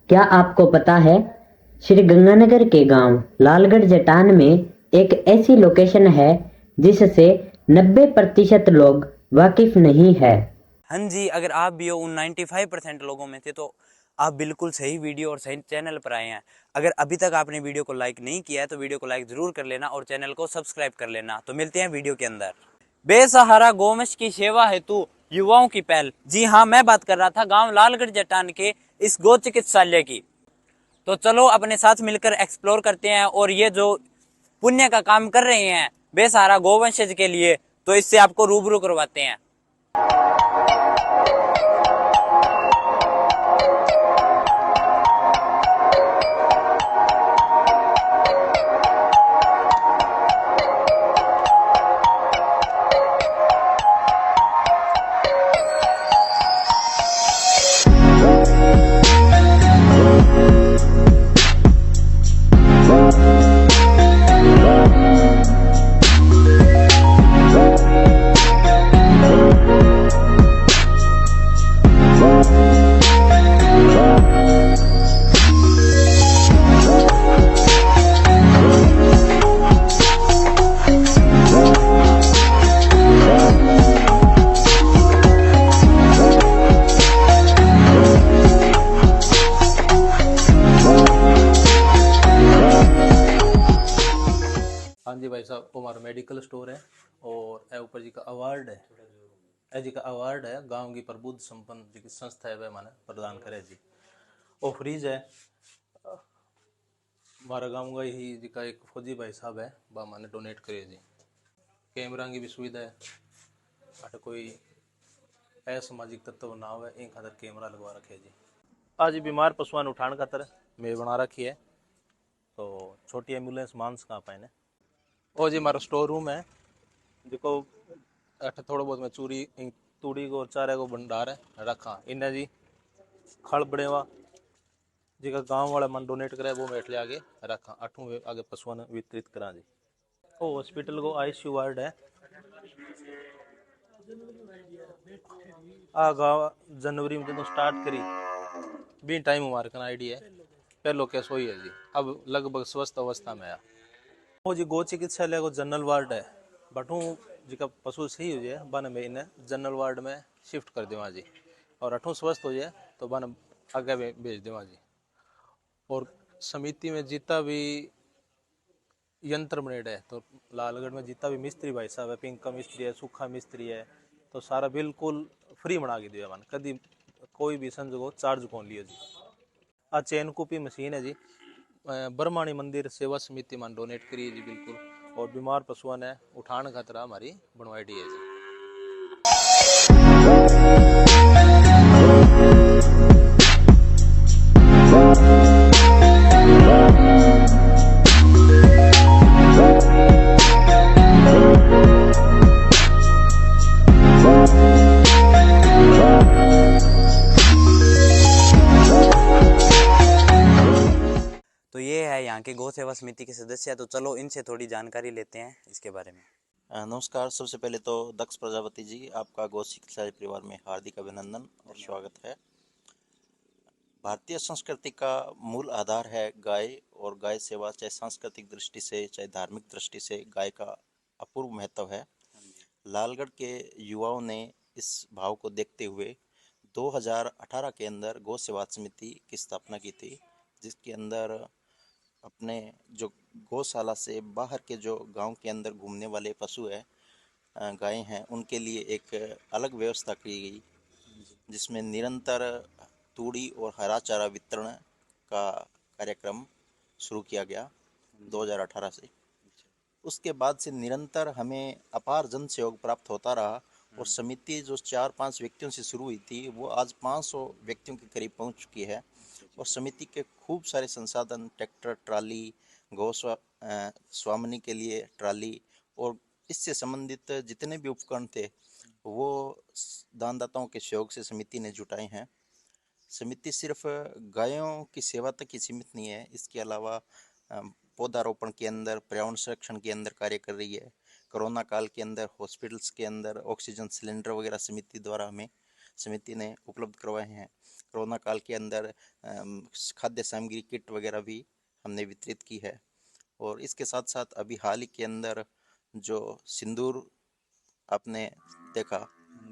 क्या आपको पता है श्री गंगानगर के गांव लालगढ़ जटान में एक ऐसी लोकेशन है जिससे 90% लोग वाकिफ नहीं है। हाँ जी, अगर आप भी हो उन 95% लोगों में से तो आप बिल्कुल सही वीडियो और सही चैनल पर आए हैं। अगर अभी तक आपने वीडियो को लाइक नहीं किया है तो वीडियो को लाइक जरूर कर लेना और चैनल को सब्सक्राइब कर लेना। तो मिलते हैं वीडियो के अंदर। बेसहारा गौवंश की सेवा हेतु युवाओं की पहल। जी हाँ, मैं बात कर रहा था गांव लालगढ़ जटान के इस गौ चिकित्सालय की। तो चलो अपने साथ मिलकर एक्सप्लोर करते हैं और ये जो पुण्य का काम कर रहे हैं बेसहारा गौवंशज के लिए, तो इससे आपको रूबरू करवाते हैं। हाँ जी भाई साहब, वो हमारा मेडिकल स्टोर है और ए ऊपर जी का अवार्ड है। ए जी का अवार्ड है गांव की प्रबुद्ध संपन्न जी की संस्था है, वह मैंने प्रदान करे जी। और फ्रीज है हमारा गांव का ही जी का एक फौजी भाई साहब है, वह मैंने डोनेट करे जी। कैमरा की भी सुविधा है, अट कोई असामाजिक तत्व ना हो इन खातर कैमरा लगवा रखे जी। आज बीमार पशुओं ने उठाने खातर मैं बना रखी है, तो छोटी एम्बुलेंस मानस कहाँ पाए। और जी हमारा स्टोर रूम है जिको अठ थोड़ा बहुत मैं चूरी तूड़ी को चारे को भंडार है रखा इन्हें जी। खड़ बड़े हुआ जिका गांव वाला मन डोनेट करे वो मैं ले आगे रखा अठू आगे पशुओं ने वितरित करा जी। ओ हॉस्पिटल को आईसीयू वार्ड है। आ गाँव जनवरी में जो स्टार्ट करी भी टाइम हमारे का आईडी है, पहलो केस वही है जी। अब लगभग स्वस्थ अवस्था में है। वो जी गौ चिकित्सालय को जनरल वार्ड है, बटू जी का पशु सही हो जाए बन में इन्हें जनरल वार्ड में शिफ्ट कर देवा जी, और अठू स्वस्थ हो जाए तो बन आगे भेज देवा जी। और समिति में जितना भी यंत्र बनेड है तो लालगढ़ में जितना भी मिस्त्री भाई साहब है, पिंक का मिस्त्री है, सूखा मिस्त्री है, तो सारा बिल्कुल फ्री बना के दिया मन, कभी कोई भी संजोग को चार्ज कौन लियो जी। आ चैन कूपी मशीन है जी, ब्रह्माणी मंदिर सेवा समिति में डोनेट करी जी बिल्कुल। और बीमार पशुओं ने उठाने खातर हमारी बनवाई दी है जी। तो ये है यहाँ के गौ सेवा समिति के सदस्य, तो चलो इनसे थोड़ी जानकारी लेते हैं इसके बारे में। नमस्कार। सबसे पहले तो दक्ष प्रजापति जी, आपका गौ चिकित्सालय परिवार में हार्दिक अभिनंदन और स्वागत है। भारतीय संस्कृति का मूल आधार है गाय, और गाय सेवा चाहे सांस्कृतिक दृष्टि से चाहे धार्मिक दृष्टि से गाय का अपूर्व महत्व है। लालगढ़ के युवाओं ने इस भाव को देखते हुए 2018 के अंदर गौ सेवा समिति की स्थापना की थी, जिसके अंदर अपने जो गौशाला से बाहर के जो गांव के अंदर घूमने वाले पशु है, गायें हैं, उनके लिए एक अलग व्यवस्था की गई, जिसमें निरंतर तूड़ी और हरा चारा वितरण का कार्यक्रम शुरू किया गया 2018 से। उसके बाद से निरंतर हमें अपार जन सहयोग प्राप्त होता रहा, और समिति जो 4-5 व्यक्तियों से शुरू हुई थी वो आज 500 व्यक्तियों के करीब पहुंच चुकी है। और समिति के खूब सारे संसाधन, ट्रैक्टर, ट्राली, गौ स्वामनी के लिए ट्राली और इससे संबंधित जितने भी उपकरण थे वो दानदाताओं के सहयोग से समिति ने जुटाए हैं। समिति सिर्फ गायों की सेवा तक ही सीमित नहीं है, इसके अलावा पौधारोपण के अंदर, पर्यावरण संरक्षण के अंदर कार्य कर रही है। कोरोना काल के अंदर हॉस्पिटल्स के अंदर ऑक्सीजन सिलेंडर वगैरह समिति द्वारा हमें समिति ने उपलब्ध करवाए हैं। कोरोना काल के अंदर खाद्य सामग्री किट वगैरह भी हमने वितरित की है। और इसके साथ साथ अभी हाल ही के अंदर जो सिंदूर आपने देखा,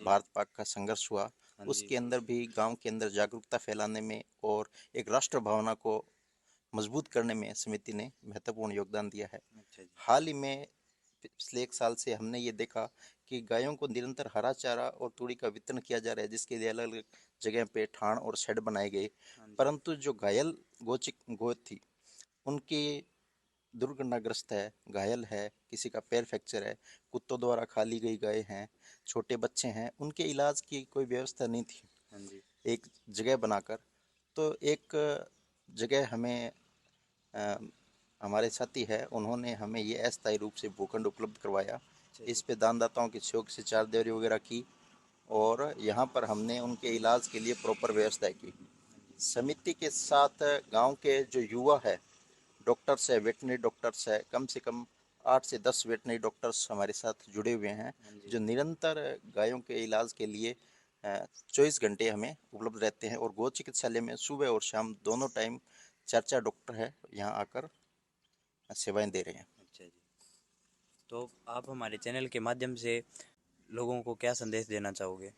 भारत पाक का संघर्ष हुआ, उसके अंदर भी गांव के अंदर जागरूकता फैलाने में और एक राष्ट्र भावना को मजबूत करने में समिति ने महत्वपूर्ण योगदान दिया है। हाल ही में पिछले 1 साल से हमने ये देखा कि गायों को निरंतर हरा चारा और तूड़ी का वितरण किया जा रहा है, जिसके लिए अलग अलग जगह पे ठाण और शेड बनाए गए। परंतु जो घायल गो थी, उनकी दुर्घटनाग्रस्त है, घायल है, किसी का पैर फ्रैक्चर है, कुत्तों द्वारा खा ली गई गाय हैं, छोटे बच्चे हैं, उनके इलाज की कोई व्यवस्था नहीं थी एक जगह बनाकर। तो एक जगह हमें हमारे साथी है, उन्होंने हमें ये अस्थायी रूप से भूखंड उपलब्ध करवाया। इस पे दानदाताओं के सहयोग से चारदीवारी वगैरह की और यहाँ पर हमने उनके इलाज के लिए प्रॉपर व्यवस्था की। समिति के साथ गांव के जो युवा है, डॉक्टर्स है, वेटनरी डॉक्टर्स है, कम से कम 8 से 10 वेटनरी डॉक्टर्स हमारे साथ जुड़े हुए हैं, जो निरंतर गायों के इलाज के लिए 24 घंटे हमें उपलब्ध रहते हैं। और गौ चिकित्सालय में सुबह और शाम दोनों टाइम 4 डॉक्टर है यहाँ आकर सेवाएं दे रहे हैं। अच्छा जी, तो आप हमारे चैनल के माध्यम से लोगों को क्या संदेश देना चाहोगे?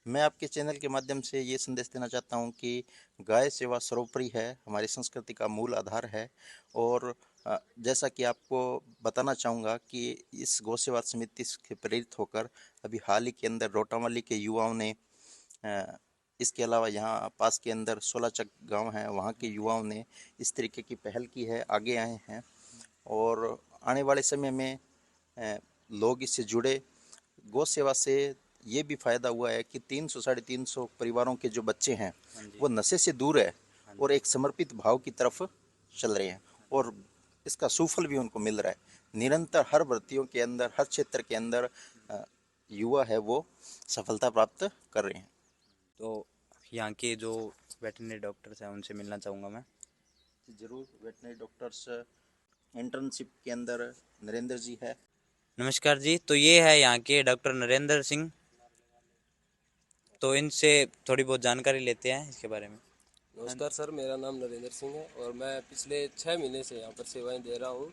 मैं आपके चैनल के माध्यम से ये संदेश देना चाहता हूँ कि गाय सेवा सर्वोपरि है, हमारी संस्कृति का मूल आधार है। और जैसा कि आपको बताना चाहूँगा कि इस गौ सेवा समिति से प्रेरित होकर अभी हाल ही के अंदर रोटावाली के युवाओं ने, इसके अलावा यहाँ पास के अंदर सोलाचक गांव है, वहाँ के युवाओं ने इस तरीके की पहल की है, आगे आए हैं। और आने वाले समय में लोग इससे जुड़े। गौ सेवा से ये भी फायदा हुआ है कि 300 साढ़े 300 परिवारों के जो बच्चे हैं वो नशे से दूर है और एक समर्पित भाव की तरफ चल रहे हैं, और इसका सुफल भी उनको मिल रहा है। निरंतर हर भर्तियों के अंदर, हर क्षेत्र के अंदर युवा है वो सफलता प्राप्त कर रहे हैं। तो यहाँ के जो वेटरनरी डॉक्टर्स हैं उनसे मिलना चाहूँगा मैं। जरूर, वेटनरी डॉक्टर्स इंटर्नशिप के अंदर नरेंद्र जी है। नमस्कार जी, तो ये है यहाँ के डॉक्टर नरेंद्र सिंह, तो इनसे थोड़ी बहुत जानकारी लेते हैं इसके बारे में। नमस्कार सर, मेरा नाम नरेंद्र सिंह है और मैं पिछले 6 महीने से यहाँ पर सेवाएं दे रहा हूँ।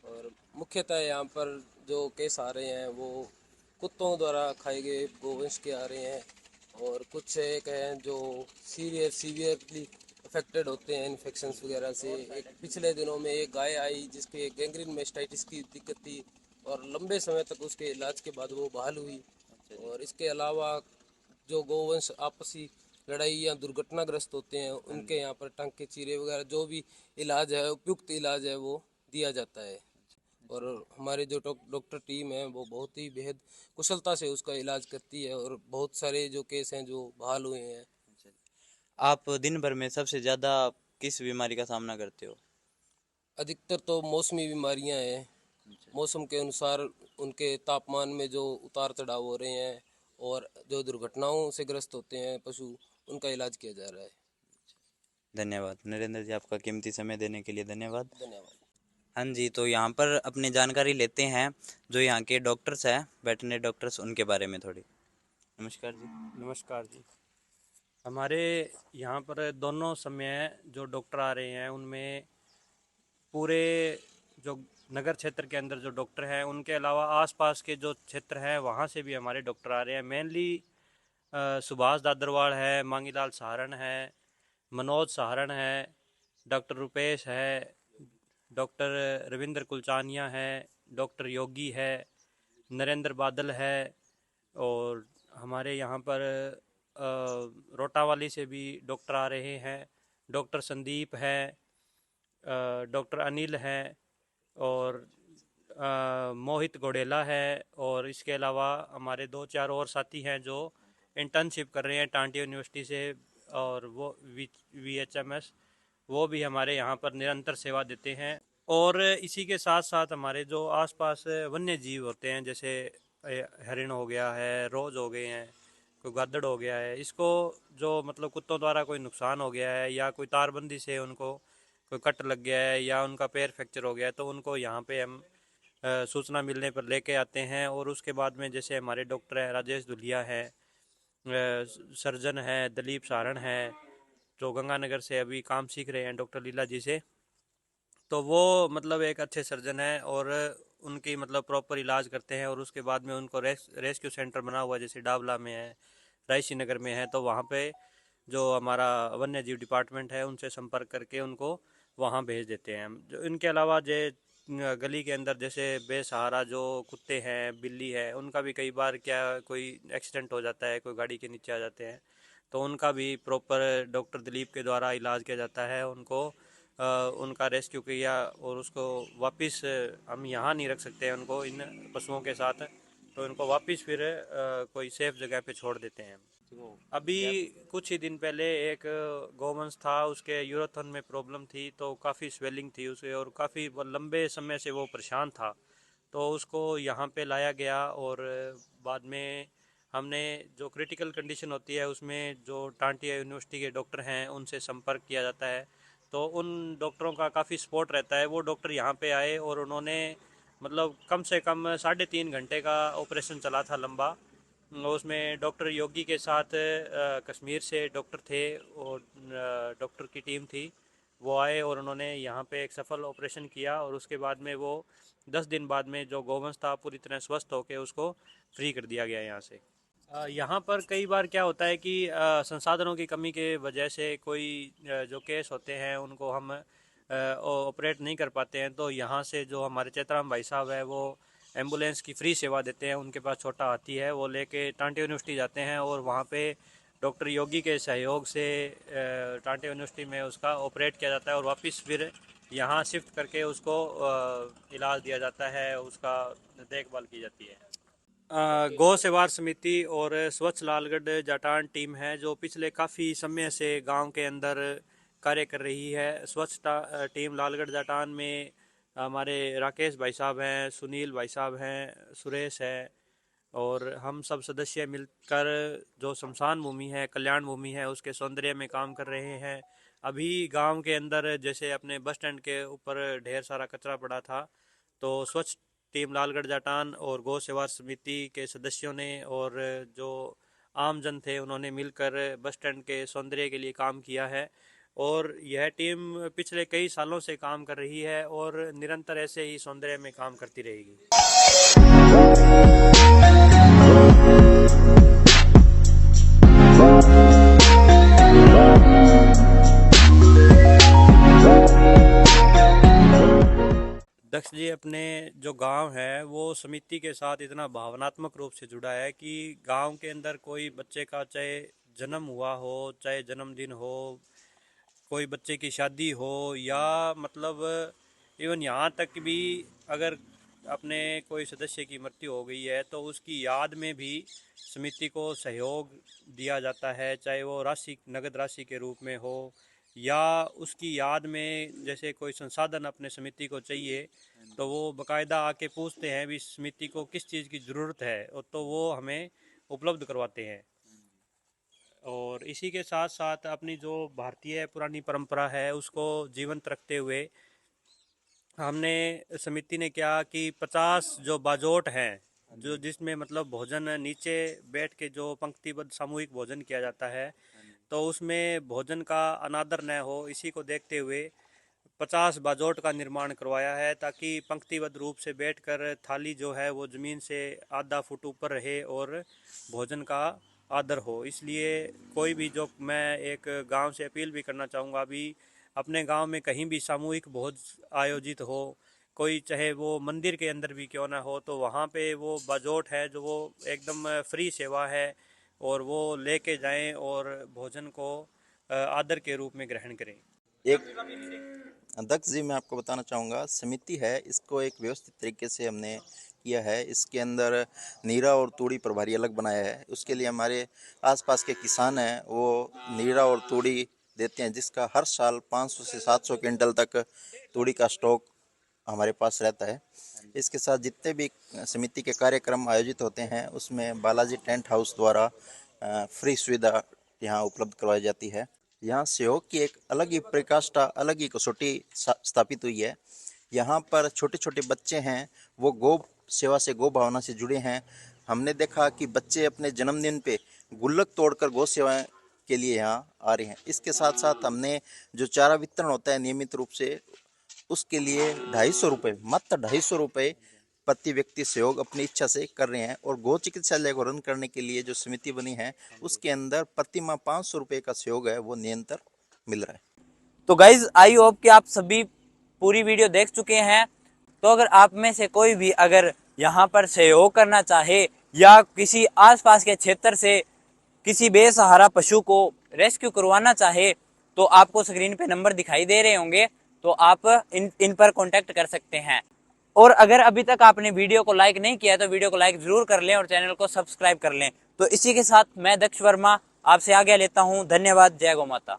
और मुख्यतः यहाँ पर जो केस आ रहे हैं वो कुत्तों द्वारा खाए गए गोवंश के आ रहे हैं, और कुछ एक हैं जो सीवियरली अफेक्टेड होते हैं इन्फेक्शंस वगैरह से। एक पिछले दिनों में एक गाय आई जिसके गैंग्रीन मेस्टाइटिस की दिक्कत थी और लंबे समय तक उसके इलाज के बाद वो बहाल हुई। और इसके अलावा जो गोवंश आपसी लड़ाई या दुर्घटनाग्रस्त होते हैं उनके यहाँ पर टांके चीरे वगैरह जो भी इलाज है, उपयुक्त इलाज है, वो दिया जाता है। और हमारे जो डॉक्टर टीम है वो बहुत ही बेहद कुशलता से उसका इलाज करती है और बहुत सारे जो केस हैं जो बहाल हुए हैं। आप दिन भर में सबसे ज़्यादा किस बीमारी का सामना करते हो? अधिकतर तो मौसमी बीमारियां हैं, मौसम के अनुसार उनके तापमान में जो उतार चढ़ाव हो रहे हैं और जो दुर्घटनाओं से ग्रस्त होते हैं पशु, उनका इलाज किया जा रहा है। धन्यवाद नरेंद्र जी, आपका कीमती समय देने के लिए धन्यवाद। धन्यवाद। हाँ जी, तो यहाँ पर अपनी जानकारी लेते हैं जो यहाँ के डॉक्टर्स हैं, वेटरनरी डॉक्टर्स, उनके बारे में थोड़ी। नमस्कार जी। नमस्कार जी। हमारे यहाँ पर दोनों समय जो डॉक्टर आ रहे हैं उनमें पूरे जो नगर क्षेत्र के अंदर जो डॉक्टर हैं, उनके अलावा आसपास के जो क्षेत्र हैं वहाँ से भी हमारे डॉक्टर आ रहे हैं। मेनली सुभाष दादरवाड़ है, मांगीलाल सहारण है, मनोज सहारण है, डॉक्टर रुपेश है, डॉक्टर रविंद्र कुलचानिया है, डॉक्टर योगी है, नरेंद्र बादल है, और हमारे यहाँ पर रोटावाली से भी डॉक्टर आ रहे हैं। डॉक्टर संदीप है, डॉक्टर अनिल है, और मोहित घोडेला है, और इसके अलावा हमारे 2-4 और साथी हैं जो इंटर्नशिप कर रहे हैं टांडी यूनिवर्सिटी से, और वो VHMS, वो भी हमारे यहाँ पर निरंतर सेवा देते हैं। और इसी के साथ साथ हमारे जो आसपास वन्य जीव होते हैं, जैसे हरिण हो गया है, रोज हो गए हैं, कोई गद्दड़ हो गया है, इसको जो मतलब कुत्तों द्वारा कोई नुकसान हो गया है या कोई तारबंदी से उनको कोई कट लग गया है या उनका पैर फ्रैक्चर हो गया है, तो उनको यहाँ पे हम सूचना मिलने पर लेके आते हैं। और उसके बाद में जैसे हमारे डॉक्टर हैं राजेश दुलिया है, सर्जन है दिलीप सारण है, जो गंगानगर से अभी काम सीख रहे हैं डॉक्टर लीला जी से। तो वो मतलब एक अच्छे सर्जन है और उनकी मतलब प्रॉपर इलाज करते हैं, और उसके बाद में उनको रेस्क्यू सेंटर बना हुआ है, जैसे डावला में है, रायसी नगर में है, तो वहाँ पे जो हमारा वन्य जीव डिपार्टमेंट है उनसे संपर्क करके उनको वहाँ भेज देते हैं। जो इनके अलावा गली के अंदर जैसे बेसहारा जो कुत्ते हैं, बिल्ली है, उनका भी कई बार क्या कोई एक्सीडेंट हो जाता है, कोई गाड़ी के नीचे आ जाते हैं, तो उनका भी प्रॉपर डॉक्टर दिलीप के द्वारा इलाज किया जाता है। उनको उनका रेस्क्यू किया और उसको वापस हम यहाँ नहीं रख सकते हैं उनको इन पशुओं के साथ, तो इनको वापस फिर कोई सेफ जगह पे छोड़ देते हैं। अभी कुछ ही दिन पहले एक गौवंश था, उसके यूरोथन में प्रॉब्लम थी, तो काफ़ी स्वेलिंग थी उसे और काफ़ी लंबे समय से वो परेशान था, तो उसको यहाँ पे लाया गया। और बाद में हमने जो क्रिटिकल कंडीशन होती है उसमें जो टांटिया यूनिवर्सिटी के डॉक्टर हैं उनसे संपर्क किया जाता है, तो उन डॉक्टरों का काफ़ी सपोर्ट रहता है। वो डॉक्टर यहाँ पे आए और उन्होंने मतलब कम से कम 3.5 घंटे का ऑपरेशन चला था लंबा। उसमें डॉक्टर योगी के साथ कश्मीर से डॉक्टर थे और डॉक्टर की टीम थी, वो आए और उन्होंने यहाँ पे एक सफल ऑपरेशन किया, और उसके बाद में वो 10 दिन बाद में जो गोवंश था पूरी तरह स्वस्थ होकर उसको फ्री कर दिया गया यहाँ से। यहाँ पर कई बार क्या होता है कि संसाधनों की कमी के वजह से कोई जो केस होते हैं उनको हम ऑपरेट नहीं कर पाते हैं, तो यहाँ से जो हमारे चेतराम भाई साहब है वो एम्बुलेंस की फ्री सेवा देते हैं। उनके पास छोटा हाथी है, वो लेके टांटे यूनिवर्सिटी जाते हैं और वहाँ पे डॉक्टर योगी के सहयोग से टांटे यूनिवर्सिटी में उसका ऑपरेट किया जाता है और वापस फिर यहाँ शिफ्ट करके उसको इलाज दिया जाता है, उसका देखभाल की जाती है। गौ सेवा समिति और स्वच्छ लालगढ़ जाटान टीम है जो पिछले काफ़ी समय से गांव के अंदर कार्य कर रही है। स्वच्छ टीम लालगढ़ जाटान में हमारे राकेश भाई साहब हैं, सुनील भाई साहब हैं, सुरेश है, और हम सब सदस्य मिलकर जो शमशान भूमि है, कल्याण भूमि है, उसके सौंदर्य में काम कर रहे हैं। अभी गांव के अंदर जैसे अपने बस स्टैंड के ऊपर ढेर सारा कचरा पड़ा था, तो स्वच्छ टीम लालगढ़ जाटान और गौ सेवा समिति के सदस्यों ने और जो आमजन थे उन्होंने मिलकर बस स्टैंड के सौंदर्य के लिए काम किया है, और यह टीम पिछले कई सालों से काम कर रही है और निरंतर ऐसे ही सौंदर्य में काम करती रहेगी। दक्ष जी अपने जो गांव है वो समिति के साथ इतना भावनात्मक रूप से जुड़ा है कि गांव के अंदर कोई बच्चे का चाहे जन्म हुआ हो, चाहे जन्मदिन हो, कोई बच्चे की शादी हो, या मतलब इवन यहाँ तक भी अगर अपने कोई सदस्य की मृत्यु हो गई है तो उसकी याद में भी समिति को सहयोग दिया जाता है, चाहे वो राशि नगद राशि के रूप में हो या उसकी याद में जैसे कोई संसाधन अपने समिति को चाहिए तो वो बकायदा आके पूछते हैं भी समिति को किस चीज़ की ज़रूरत है, और तो वो हमें उपलब्ध करवाते हैं। और इसी के साथ साथ अपनी जो भारतीय पुरानी परंपरा है उसको जीवंत रखते हुए हमने समिति ने क्या कि 50 जो बाजोट हैं जो जिसमें मतलब भोजन नीचे बैठ के जो पंक्तिबद्ध सामूहिक भोजन किया जाता है, तो उसमें भोजन का अनादर न हो, इसी को देखते हुए 50 बाजोट का निर्माण करवाया है ताकि पंक्तिबद्ध रूप से बैठकर थाली जो है वो ज़मीन से आधा फुट ऊपर रहे और भोजन का आदर हो। इसलिए कोई भी जो मैं एक गांव से अपील भी करना चाहूँगा, अभी अपने गांव में कहीं भी सामूहिक भोज आयोजित हो, कोई चाहे वो मंदिर के अंदर भी क्यों ना हो, तो वहाँ पे वो बाजोट है जो वो एकदम फ्री सेवा है और वो लेके जाएं और भोजन को आदर के रूप में ग्रहण करें। एक दक्ष जी मैं आपको बताना चाहूँगा, समिति है इसको एक व्यवस्थित तरीके से हमने किया है। इसके अंदर नीरा और तूड़ी प्रभारी अलग बनाया है। उसके लिए हमारे आसपास के किसान हैं वो नीरा और तूड़ी देते हैं, जिसका हर साल 500 से 700 क्विंटल तक तूड़ी का स्टॉक हमारे पास रहता है। इसके साथ जितने भी समिति के कार्यक्रम आयोजित होते हैं उसमें बालाजी टेंट हाउस द्वारा फ्री सुविधा यहाँ उपलब्ध करवाई जाती है। यहाँ सहयोग की एक अलग ही प्रकाष्ठा, अलग ही कसौटी स्थापित हुई है। यहाँ पर छोटे छोटे बच्चे हैं वो गौ सेवा से, गौ भावना से जुड़े हैं। हमने देखा कि बच्चे अपने जन्मदिन पे गुल्लक तोड़कर गौ सेवाएं के लिए यहाँ आ रहे हैं। इसके साथ साथ हमने जो चारा वितरण होता है नियमित रूप से, उसके लिए 250 रुपये, मात्र 250 रुपये प्रति व्यक्ति सहयोग अपनी इच्छा से कर रहे हैं। और गौ चिकित्सालय को रन करने के लिए जो समिति बनी है उसके अंदर प्रति माह 500 रुपये का सहयोग है वो निरंतर मिल रहा है। तो गाइज आई होप कि आप सभी पूरी वीडियो देख चुके हैं। तो अगर आप में से कोई भी अगर यहाँ पर सहयोग करना चाहे या किसी आसपास के क्षेत्र से किसी बेसहारा पशु को रेस्क्यू करवाना चाहे तो आपको स्क्रीन पे नंबर दिखाई दे रहे होंगे, तो आप इन पर कांटेक्ट कर सकते हैं। और अगर अभी तक आपने वीडियो को लाइक नहीं किया तो वीडियो को लाइक जरूर कर लें और चैनल को सब्सक्राइब कर लें। तो इसी के साथ मैं दक्ष वर्मा आपसे आज्ञा लेता हूँ। धन्यवाद। जय गौ माता।